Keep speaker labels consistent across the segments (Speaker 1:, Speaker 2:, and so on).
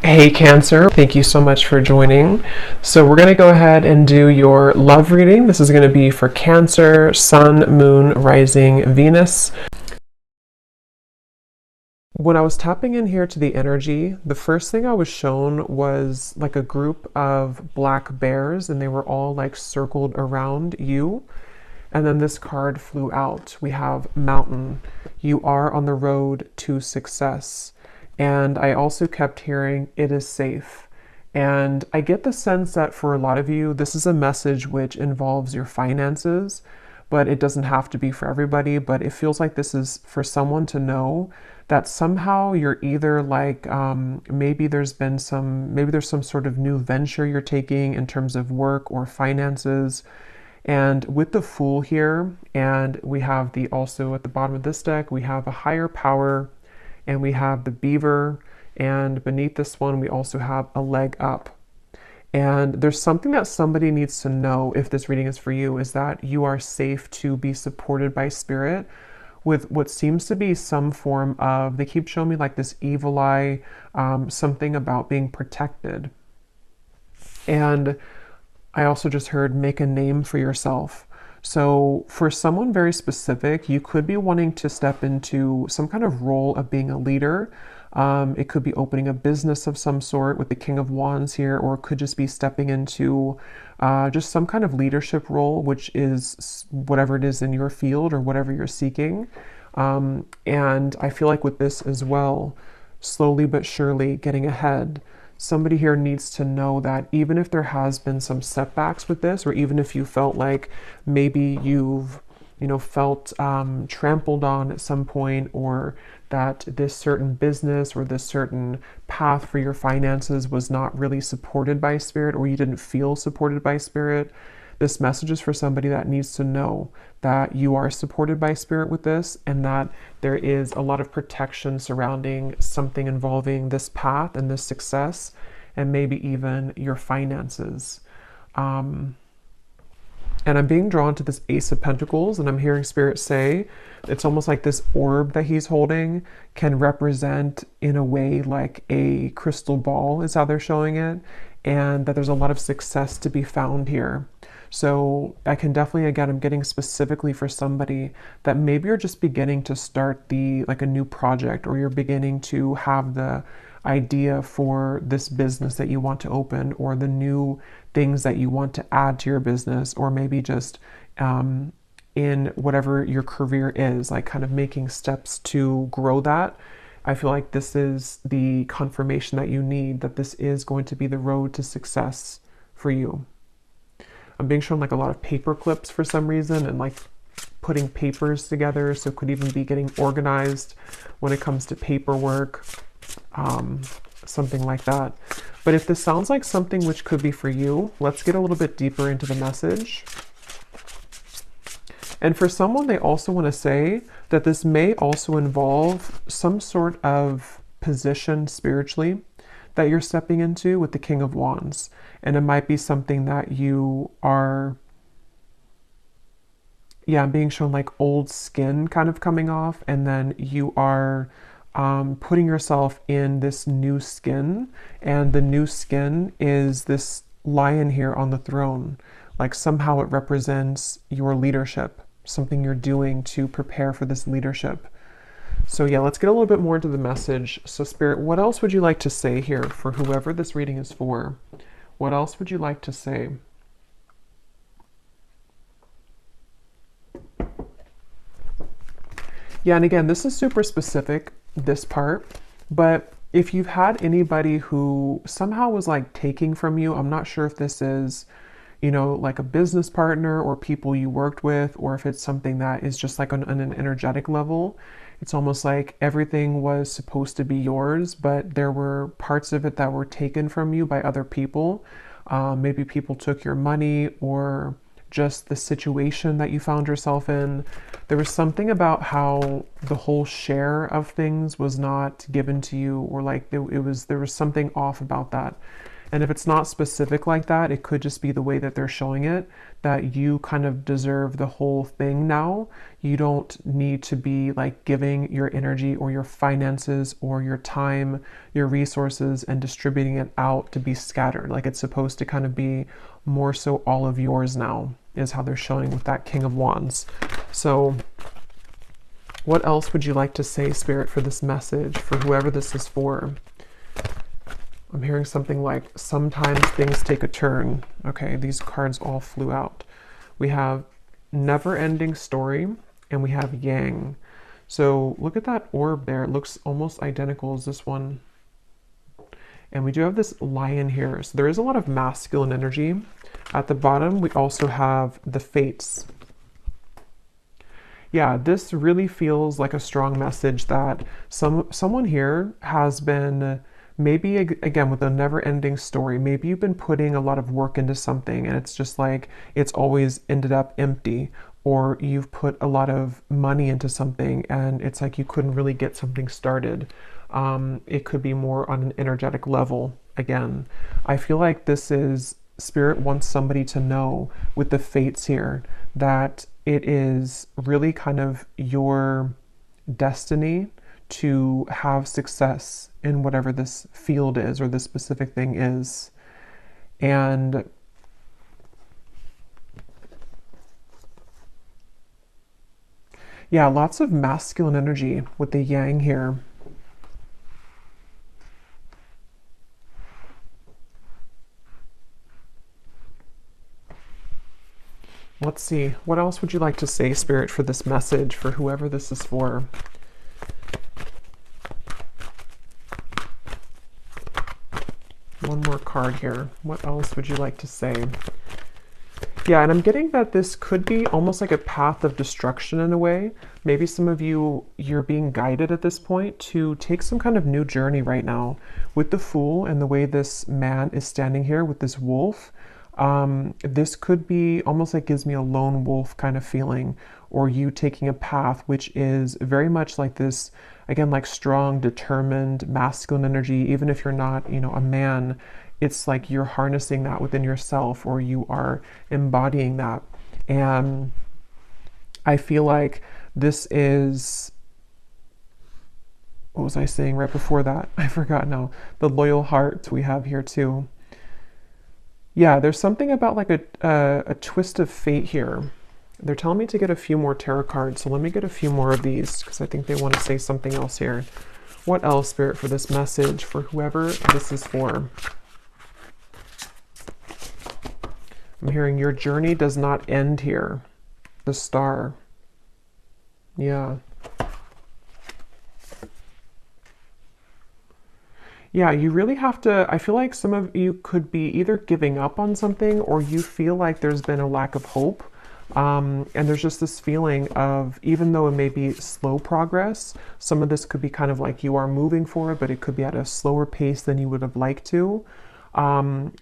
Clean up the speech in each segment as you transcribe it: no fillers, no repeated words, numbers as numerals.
Speaker 1: Hey Cancer, thank you so much for joining. So we're going to go ahead and do your love reading. This is going to be for Cancer, Sun, Moon, Rising, Venus. When I was tapping in here to the energy, the first thing I was shown was like a group of black bears, and they were all like circled around you. And then this card flew out. We have Mountain. You are on the road to success. And I also kept hearing, it is safe. And I get the sense that for a lot of you, this is a message which involves your finances, but it doesn't have to be for everybody. But it feels like this is for someone to know that somehow you're either like, maybe there's some sort of new venture you're taking in terms of work or finances. And with the Fool here, and we have the also at the bottom of this deck, we have a higher power, and we have the Beaver, and beneath this one we also have a leg up. And there's something that somebody needs to know if this reading is for you, is that you are safe to be supported by spirit with what seems to be some form of, they keep showing me like this evil eye, something about being protected. And I also just heard make a name for yourself. So for someone very specific, you could be wanting to step into some kind of role of being a leader. It could be opening a business of some sort with the King of Wands here, or it could just be stepping into just some kind of leadership role, which is whatever it is in your field or whatever you're seeking. And I feel like with this as well, slowly but surely getting ahead. Somebody here needs to know that even if there has been some setbacks with this, or even if you felt like maybe you've, felt trampled on at some point, or that this certain business or this certain path for your finances was not really supported by spirit, or you didn't feel supported by spirit, this message is for somebody that needs to know that you are supported by spirit with this, and that there is a lot of protection surrounding something involving this path and this success, and maybe even your finances. And I'm being drawn to this Ace of Pentacles, and I'm hearing spirit say it's almost like this orb that he's holding can represent in a way like a crystal ball is how they're showing it, and that there's a lot of success to be found here. So I can definitely, again, I'm getting specifically for somebody that maybe you're just beginning to start like a new project, or you're beginning to have the idea for this business that you want to open, or the new things that you want to add to your business, or maybe just in whatever your career is, like kind of making steps to grow that. I feel like this is the confirmation that you need, that this is going to be the road to success for you. I'm being shown like a lot of paper clips for some reason, and like putting papers together, so it could even be getting organized when it comes to paperwork, something like that. But if this sounds like something which could be for you, let's get a little bit deeper into the message. And for someone, they also want to say that this may also involve some sort of position spiritually that you're stepping into with the King of Wands. And it might be something that you are, I'm being shown like old skin kind of coming off, and then you are putting yourself in this new skin, and the new skin is this lion here on the throne. Like somehow it represents your leadership, something you're doing to prepare for this leadership. So yeah, let's get a little bit more into the message. So Spirit, what else would you like to say here for whoever this reading is for? What else would you like to say? Yeah, and again, this is super specific, this part, but if you've had anybody who somehow was like taking from you, I'm not sure if this is, like a business partner or people you worked with, or if it's something that is just like on an energetic level. It's almost like everything was supposed to be yours, but there were parts of it that were taken from you by other people. Maybe people took your money, or just the situation that you found yourself in. There was something about how the whole share of things was not given to you, or like there was something off about that. And if it's not specific like that, it could just be the way that they're showing it, that you kind of deserve the whole thing now. You don't need to be like giving your energy or your finances or your time, your resources, and distributing it out to be scattered. Like it's supposed to kind of be more so all of yours now, is how they're showing with that King of Wands. So what else would you like to say, Spirit, for this message, for whoever this is for? I'm hearing something like, sometimes things take a turn. Okay, these cards all flew out. We have never-ending story, and we have yang. So look at that orb there. It looks almost identical as this one. And we do have this lion here. So there is a lot of masculine energy. At the bottom, we also have the fates. Yeah, this really feels like a strong message that someone here has been, maybe again with a never-ending story, maybe you've been putting a lot of work into something and it's just like it's always ended up empty, or you've put a lot of money into something and it's like you couldn't really get something started. It could be more on an energetic level. Again, I feel like this is, Spirit wants somebody to know with the fates here that it is really kind of your destiny to have success in whatever this field is or this specific thing is. And yeah, lots of masculine energy with the yang here. Let's see, what else would you like to say, Spirit, for this message, for whoever this is for? One more card here. What else would you like to say? Yeah, and I'm getting that this could be almost like a path of destruction in a way. Maybe some of you, you're being guided at this point to take some kind of new journey right now. With the Fool and the way this man is standing here with this wolf, this could be almost like, gives me a lone wolf kind of feeling, or you taking a path which is very much like this, again, like strong, determined, masculine energy. Even if you're not, you know, a man, it's like you're harnessing that within yourself, or you are embodying that. And I feel like this is, what was I saying right before that? I forgot now. The loyal heart we have here too. Yeah, there's something about like a twist of fate here. They're telling me to get a few more tarot cards, so let me get a few more of these because I think they want to say something else here. What else, Spirit, for this message, for whoever this is for? I'm hearing your journey does not end here. The Star. Yeah. Yeah, you really have to, I feel like some of you could be either giving up on something, or you feel like there's been a lack of hope. And there's just this feeling of, even though it may be slow progress, some of this could be kind of like you are moving forward, but it could be at a slower pace than you would have liked to.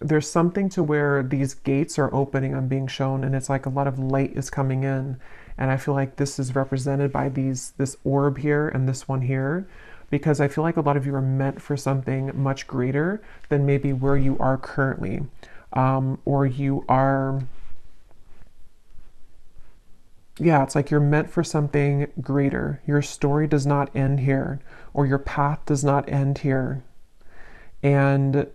Speaker 1: There's something to where these gates are opening, I'm being shown, and it's like a lot of light is coming in. And I feel like this is represented by this orb here and this one here, because I feel like a lot of you are meant for something much greater than maybe where you are currently. Or you are, yeah, it's like you're meant for something greater. Your story does not end here, or your path does not end here. And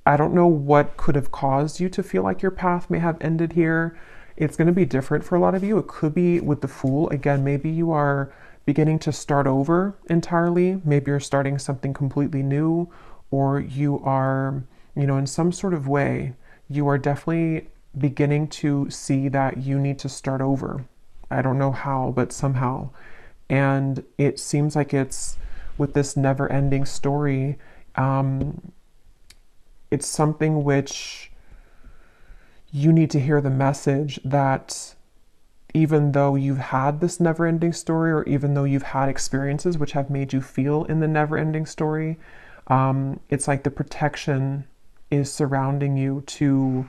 Speaker 1: I don't know what could have caused you to feel like your path may have ended here. It's going to be different for a lot of you. It could be with the Fool. Again, maybe you are beginning to start over entirely. Maybe you're starting something completely new, or you are, you know, in some sort of way, you are definitely beginning to see that you need to start over. I don't know how, but somehow. And it seems like it's with this never-ending story, it's something which you need to hear the message that even though you've had this never-ending story, or even though you've had experiences which have made you feel in the never-ending story, it's like the protection is surrounding you to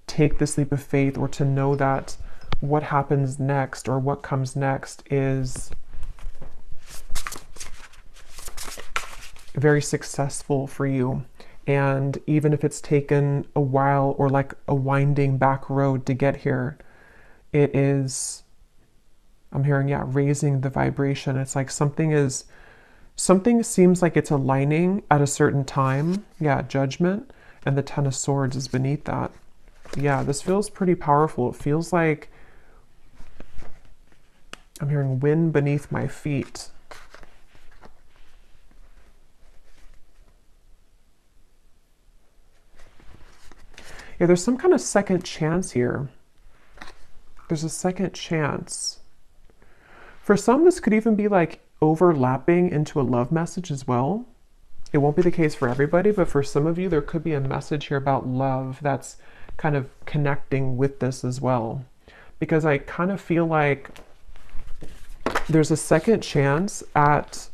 Speaker 1: take this leap of faith, or to know that what happens next, or what comes next, is very successful for you. And even if it's taken a while or like a winding back road to get here, it is, I'm hearing, yeah, raising the vibration. It's like something seems like it's aligning at a certain time. Yeah, judgment. And the Ten of Swords is beneath that. Yeah, this feels pretty powerful. It feels like I'm hearing wind beneath my feet. Yeah, there's some kind of second chance here. There's a second chance. For some, this could even be like overlapping into a love message as well. It won't be the case for everybody, but for some of you, there could be a message here about love that's kind of connecting with this as well. Because I kind of feel like there's a second chance at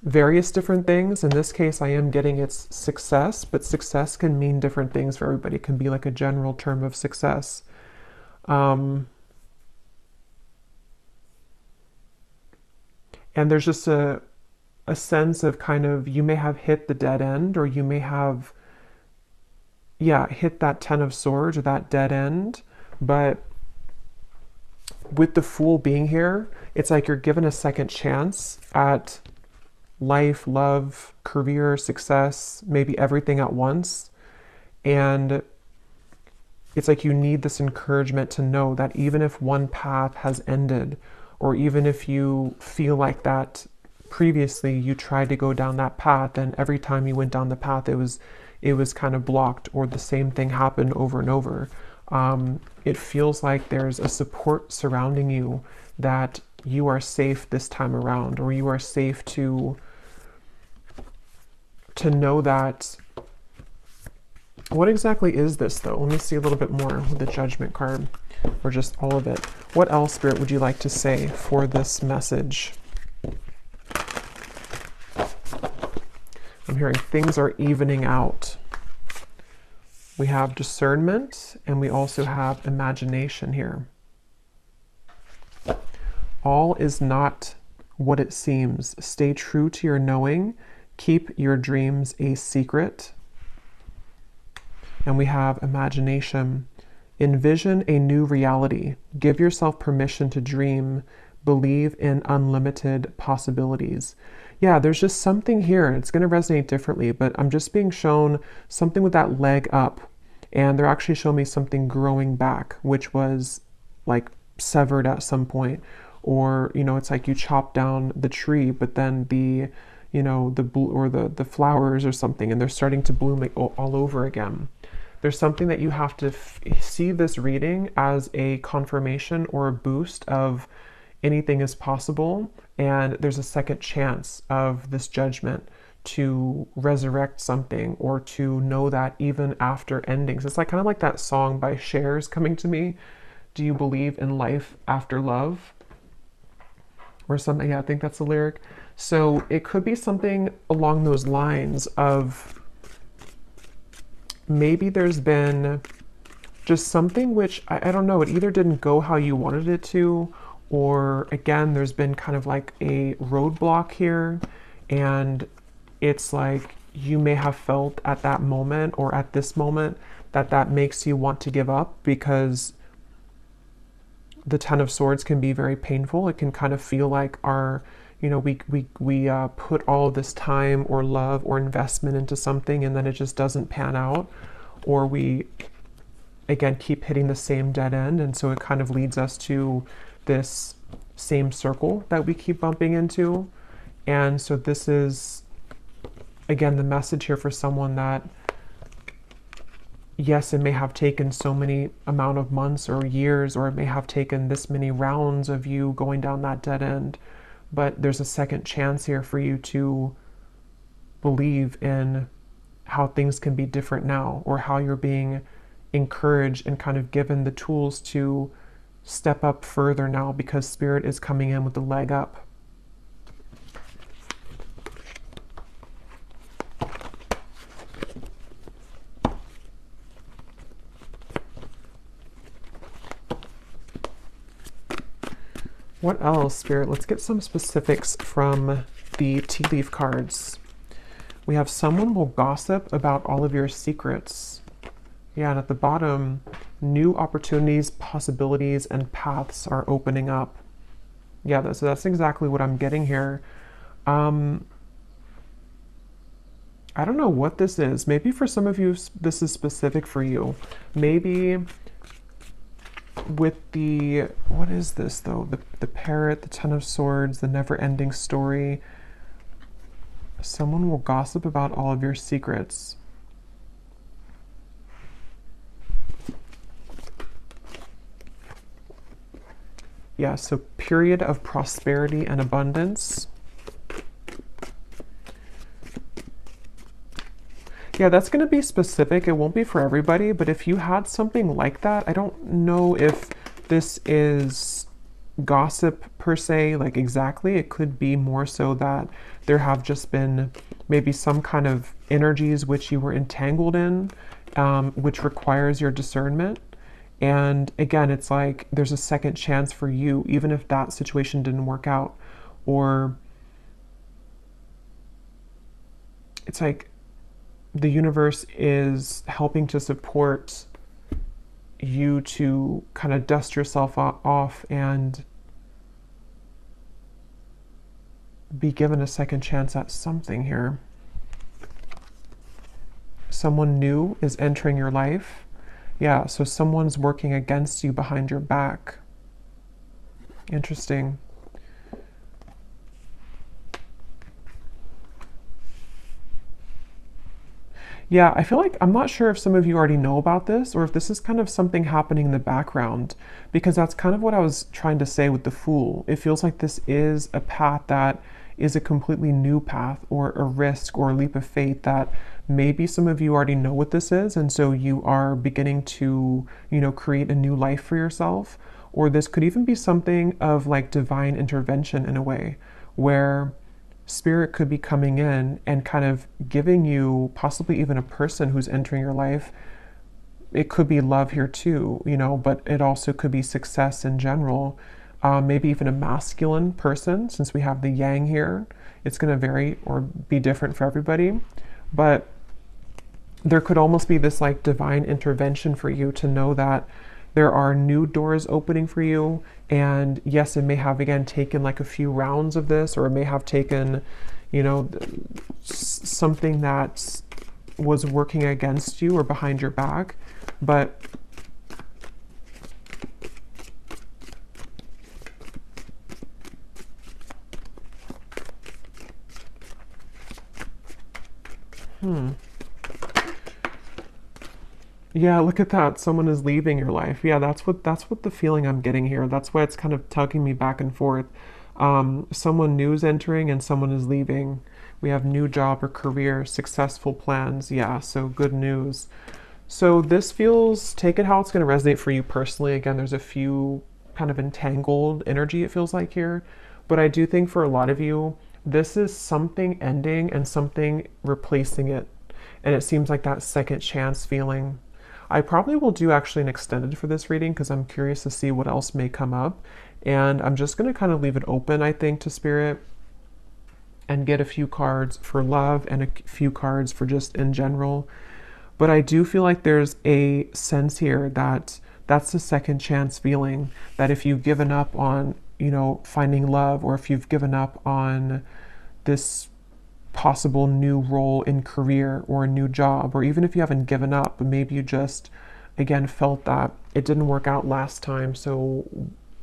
Speaker 1: various different things. In this case, I am getting its success, but success can mean different things for everybody. It can be like a general term of success. And there's just a sense of kind of, you may have hit the dead end, or you may have, yeah, hit that Ten of Swords or that dead end. But with the Fool being here, it's like you're given a second chance at life, love, career, success, maybe everything at once. And it's like you need this encouragement to know that even if one path has ended, or even if you feel like that previously you tried to go down that path and every time you went down the path it was kind of blocked, or the same thing happened over and over, it feels like there's a support surrounding you, that you are safe this time around, or you are safe to know that. What exactly is this though? Let me see a little bit more with the Judgment card, or just all of it. What else, Spirit, would you like to say for this message? I'm hearing things are evening out. We have discernment, and we also have imagination here. All is not what it seems. Stay true to your knowing. Keep your dreams a secret. And we have imagination. Envision a new reality. Give yourself permission to dream. Believe in unlimited possibilities. Yeah, there's just something here. It's going to resonate differently, but I'm just being shown something with that leg up. And they're actually showing me something growing back, which was like severed at some point. Or, you know, it's like you chop down the tree, but then the, you know, the flowers or something, and they're starting to bloom all over again. There's something that you have to see this reading as a confirmation or a boost of anything is possible, and there's a second chance of this judgment to resurrect something, or to know that even after endings. It's like kind of like that song by Cher's coming to me. Do you believe in life after love? Or something. Yeah, I think that's the lyric. So it could be something along those lines of maybe there's been just something which, I don't know, it either didn't go how you wanted it to, or again, there's been kind of like a roadblock here, and it's like you may have felt at that moment or at this moment that makes you want to give up, because the Ten of Swords can be very painful. It can kind of feel like our, you know, we put all of this time or love or investment into something, and then it just doesn't pan out, or we again keep hitting the same dead end, and so it kind of leads us to this same circle that we keep bumping into. And so this is again the message here for someone that, yes, it may have taken so many amount of months or years, or it may have taken this many rounds of you going down that dead end, but there's a second chance here for you to believe in how things can be different now, or how you're being encouraged and kind of given the tools to step up further now, because Spirit is coming in with the leg up. What else, Spirit? Let's get some specifics from the tea leaf cards. We have someone will gossip about all of your secrets. Yeah, and at the bottom, new opportunities, possibilities, and paths are opening up. Yeah, so that's exactly what I'm getting here. Um, I don't know what this is. Maybe for some of you, this is specific for you. Maybe with the, what is this though? The parrot, the Ten of Swords, the never-ending story. Someone will gossip about all of your secrets. Yeah, so period of prosperity and abundance. Yeah, that's going to be specific. It won't be for everybody, but if you had something like that, I don't know if this is gossip per se, like exactly. It could be more so that there have just been maybe some kind of energies which you were entangled in, which requires your discernment. And again, it's like there's a second chance for you, even if that situation didn't work out. Or it's like the universe is helping to support you to kind of dust yourself off and be given a second chance at something here. Someone new is entering your life. Yeah, so someone's working against you behind your back. Interesting. Yeah, I feel like I'm not sure if some of you already know about this or if this is kind of something happening in the background, because that's kind of what I was trying to say with the Fool. It feels like this is a path that is a completely new path or a risk or a leap of faith that maybe some of you already know what this is, and so you are beginning to, create a new life for yourself. Or this could even be something of like divine intervention in a way where spirit could be coming in and kind of giving you possibly even a person who's entering your life. It could be love here too, but it also could be success in general. Maybe even a masculine person, since we have the yang here. It's going to vary or be different for everybody. But there could almost be this like divine intervention for you to know that there are new doors opening for you. And yes, it may have, again, taken like a few rounds of this, or it may have taken, something that was working against you or behind your back. But yeah, look at that. Someone is leaving your life. Yeah, that's what the feeling I'm getting here. That's why it's kind of tugging me back and forth. Someone new is entering and someone is leaving. We have new job or career, successful plans. Yeah, so good news. So this feels, take it how it's going to resonate for you personally. Again, there's a few kind of entangled energy, it feels like here. But I do think for a lot of you, this is something ending and something replacing it. And it seems like that second chance feeling. I probably will do actually an extended for this reading because I'm curious to see what else may come up. And I'm just going to kind of leave it open, I think, to spirit and get a few cards for love and a few cards for just in general. But I do feel like there's a sense here that that's the second chance feeling, that if you've given up on, finding love, or if you've given up on this possible new role in career or a new job, or even if you haven't given up, but maybe you just, again, felt that it didn't work out last time. So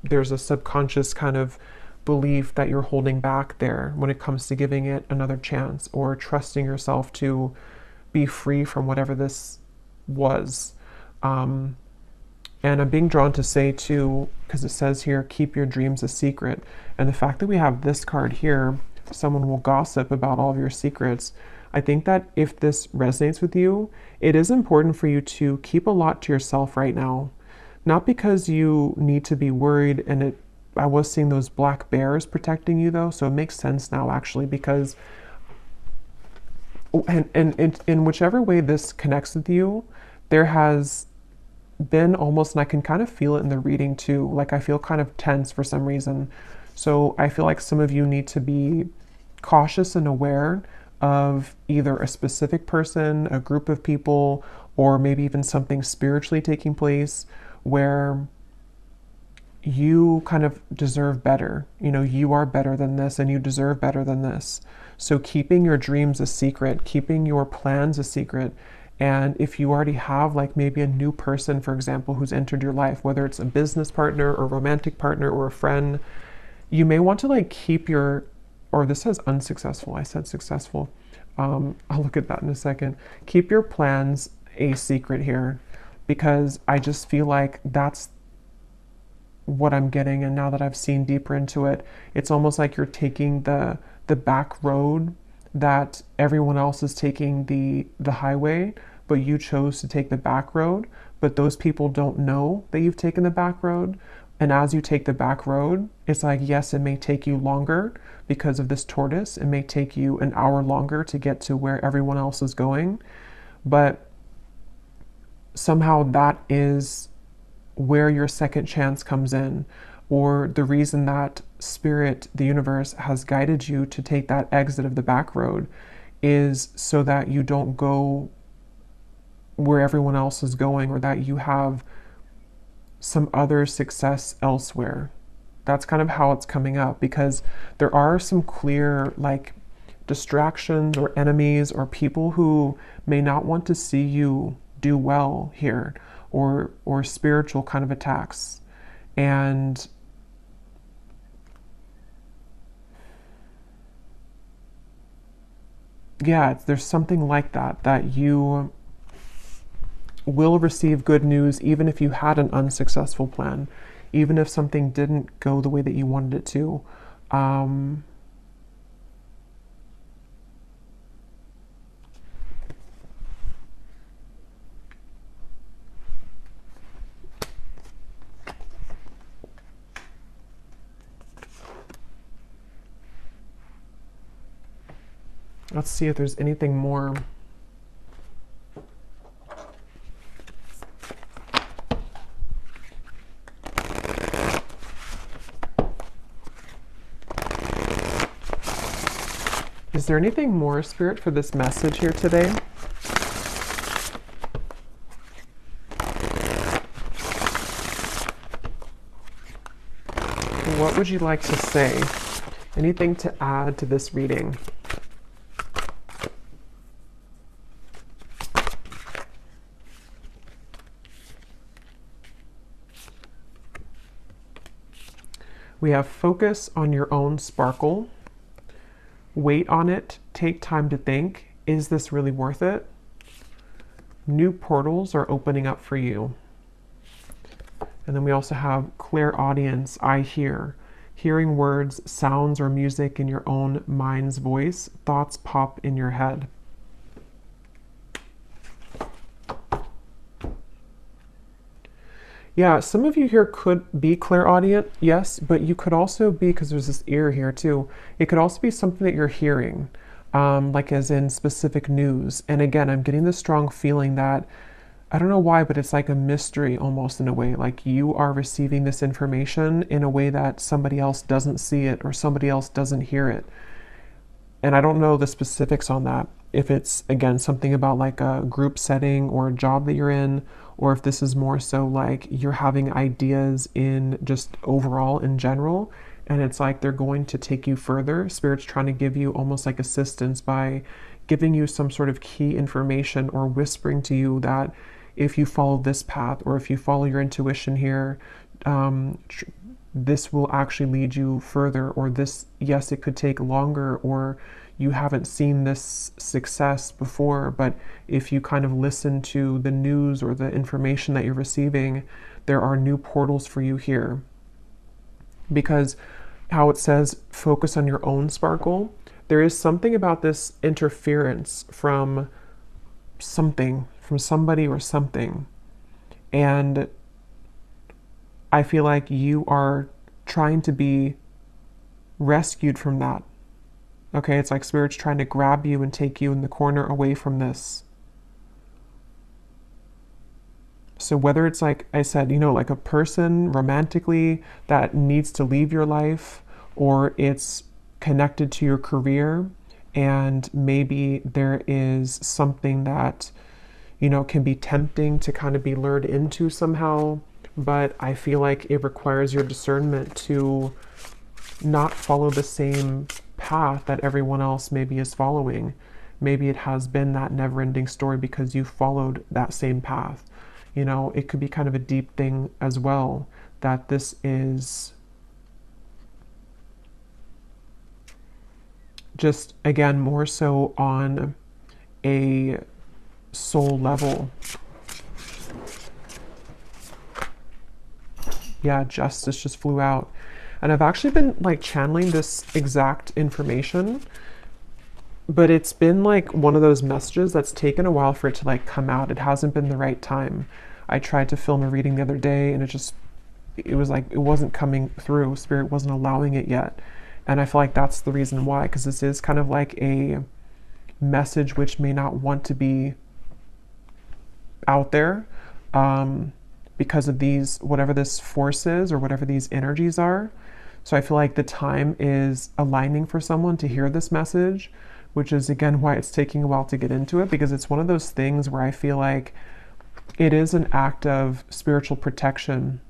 Speaker 1: there's a subconscious kind of belief that you're holding back there when it comes to giving it another chance or trusting yourself to be free from whatever this was. And I'm being drawn to say too, because it says here, keep your dreams a secret. And the fact that we have this card here, someone will gossip about all of your secrets. I think that if this resonates with you, it is important for you to keep a lot to yourself right now. Not because you need to be worried, and I was seeing those black bears protecting you though, so it makes sense now actually, because and in whichever way this connects with you, there has been almost, and I can kind of feel it in the reading too, like I feel kind of tense for some reason. So I feel like some of you need to be cautious and aware of either a specific person, a group of people, or maybe even something spiritually taking place where you kind of deserve better. You know, you are better than this and you deserve better than this. So keeping your dreams a secret, keeping your plans a secret. And if you already have like maybe a new person, for example, who's entered your life, whether it's a business partner or romantic partner or a friend, you may want to like keep your, or this says unsuccessful, I said successful. I'll look at that in a second. Keep your plans a secret here, because I just feel like that's what I'm getting. And now that I've seen deeper into it, it's almost like you're taking the back road that everyone else is taking the highway, but you chose to take the back road. But those people don't know that you've taken the back road. And as you take the back road, it's like, yes, it may take you longer because of this tortoise. It may take you an hour longer to get to where everyone else is going. But somehow that is where your second chance comes in, or the reason that spirit, the universe, has guided you to take that exit of the back road is so that you don't go where everyone else is going, or that you have some other success elsewhere. That's kind of how it's coming up, because there are some clear like distractions or enemies or people who may not want to see you do well here, or spiritual kind of attacks. And yeah, there's something like that, that you will receive good news even if you had an unsuccessful plan, even if something didn't go the way that you wanted it to. Let's see if there's anything more. Is there anything more, Spirit, for this message here today? What would you like to say? Anything to add to this reading? We have focus on your own sparkle. Wait on it. Take time to think. Is this really worth it? New portals are opening up for you. And then we also have clairaudience. I hear. Hearing words, sounds, or music in your own mind's voice. Thoughts pop in your head. Yeah, some of you here could be clairaudient, yes, but you could also be, because there's this ear here too, it could also be something that you're hearing, like as in specific news. And again, I'm getting this strong feeling that, I don't know why, but it's like a mystery almost in a way, like you are receiving this information in a way that somebody else doesn't see it or somebody else doesn't hear it. And I don't know the specifics on that. If it's, again, something about like a group setting or a job that you're in, or if this is more so like you're having ideas in just overall in general, and it's like they're going to take you further. Spirit's trying to give you almost like assistance by giving you some sort of key information or whispering to you that if you follow this path or if you follow your intuition here, this will actually lead you further, or this, yes, it could take longer, or you haven't seen this success before, but if you kind of listen to the news or the information that you're receiving, there are new portals for you here. Because how it says, focus on your own sparkle, there is something about this interference from something, from somebody or something. And I feel like you are trying to be rescued from that. Okay, it's like Spirit's trying to grab you and take you in the corner away from this. So whether it's like I said, you know, like a person romantically that needs to leave your life, or it's connected to your career And maybe there is something that, you know, can be tempting to kind of be lured into somehow. But I feel like it requires your discernment to not follow the same path that everyone else maybe is following. Maybe it has been that never ending story because you followed that same path. You know, it could be kind of a deep thing as well, that this is just, again, more so on a soul level. Yeah, justice just flew out. And I've actually been like channeling this exact information, but it's been like one of those messages that's taken a while for it to like come out. It hasn't been the right time. I tried to film a reading the other day and it was like it wasn't coming through. Spirit wasn't allowing it yet. And I feel like that's the reason why, because this is kind of like a message which may not want to be out there, because of these, whatever this force is or whatever these energies are. So I feel like the time is aligning for someone to hear this message, which is again why it's taking a while to get into it, because it's one of those things where I feel like it is an act of spiritual protection.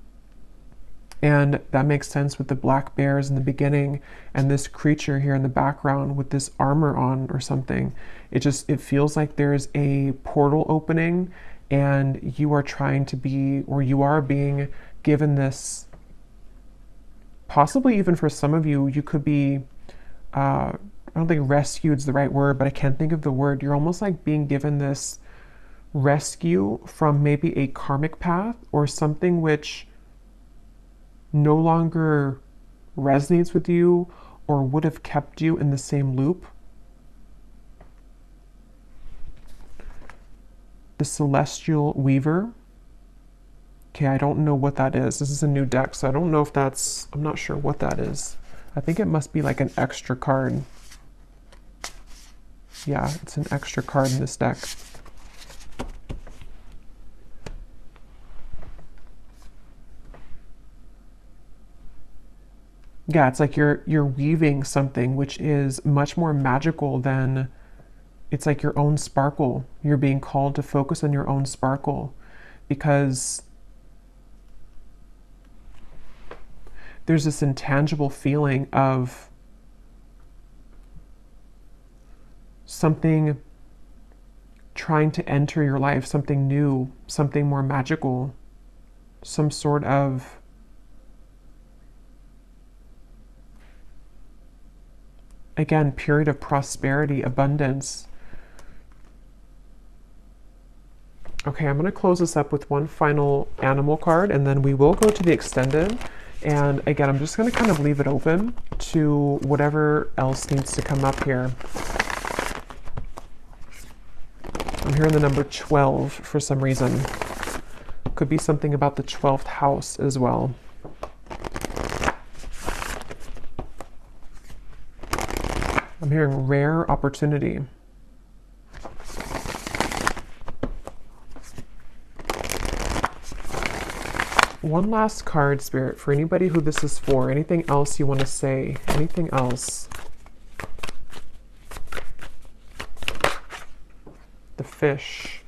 Speaker 1: And that makes sense with the black bears in the beginning and this creature here in the background with this armor on or something. It feels like there's a portal opening and you are trying to be, or you are being given this, possibly even for some of you, you could be, I don't think rescued is the right word, but I can't think of the word. You're almost like being given this rescue from maybe a karmic path or something which no longer resonates with you or would have kept you in the same loop. The Celestial Weaver. Okay, I don't know what that is. This is a new deck, so I don't know if that's, I'm not sure what that is. I think it must be like an extra card. Yeah, it's an extra card in this deck. Yeah, it's like you're weaving something which is much more magical than, it's like your own sparkle. You're being called to focus on your own sparkle because there's this intangible feeling of something trying to enter your life, something new, something more magical, some sort of again, period of prosperity, abundance. Okay, I'm going to close this up with one final animal card, and then we will go to the extended. And again, I'm just going to kind of leave it open to whatever else needs to come up here. I'm hearing the number 12 for some reason. Could be something about the 12th house as well. I'm hearing rare opportunity. One last card, Spirit, for anybody who this is for. Anything else you want to say? Anything else? The fish.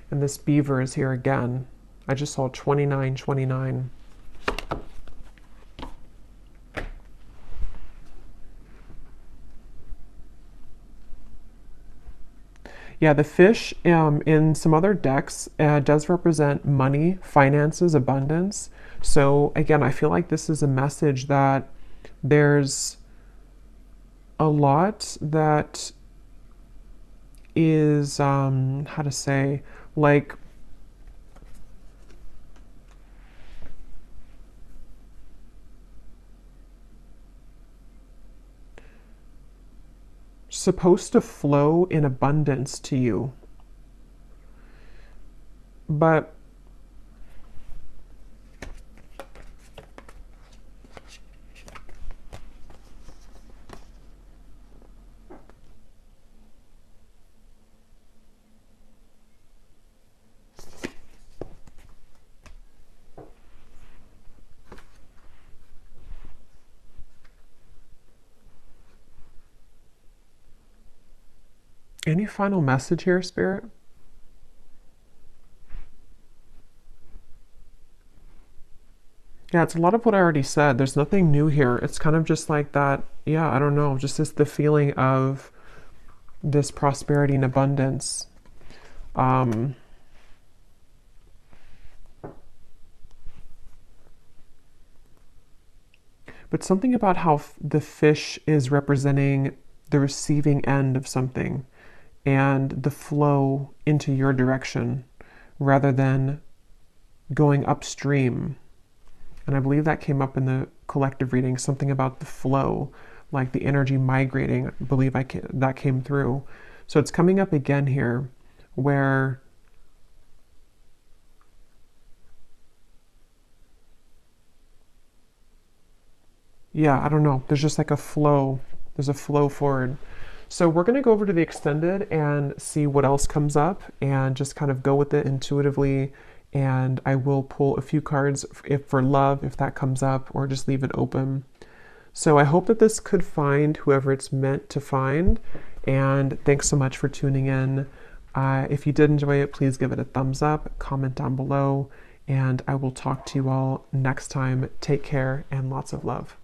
Speaker 1: And this beaver is here again. I just saw 2929. Yeah, the fish in some other decks does represent money, finances, abundance. So again, I feel like this is a message that there's a lot that is, how to say, like, supposed to flow in abundance to you. But Any final message here, Spirit? Yeah, it's a lot of what I already said. There's nothing new here. It's kind of just like that. Yeah, I don't know. Just this the feeling of this prosperity and abundance. Um, but something about how the fish is representing the receiving end of something and the flow into your direction rather than going upstream. And I believe that came up in the collective reading, something about the flow, like the energy migrating. I believe that came through. So it's coming up again here where yeah, I don't know. There's just like a flow. There's a flow forward. So we're going to go over to the extended and see what else comes up and just kind of go with it intuitively. And I will pull a few cards if for love, if that comes up, or just leave it open. So I hope that this could find whoever it's meant to find. And thanks so much for tuning in. If you did enjoy it, please give it a thumbs up, comment down below, and I will talk to you all next time. Take care and lots of love.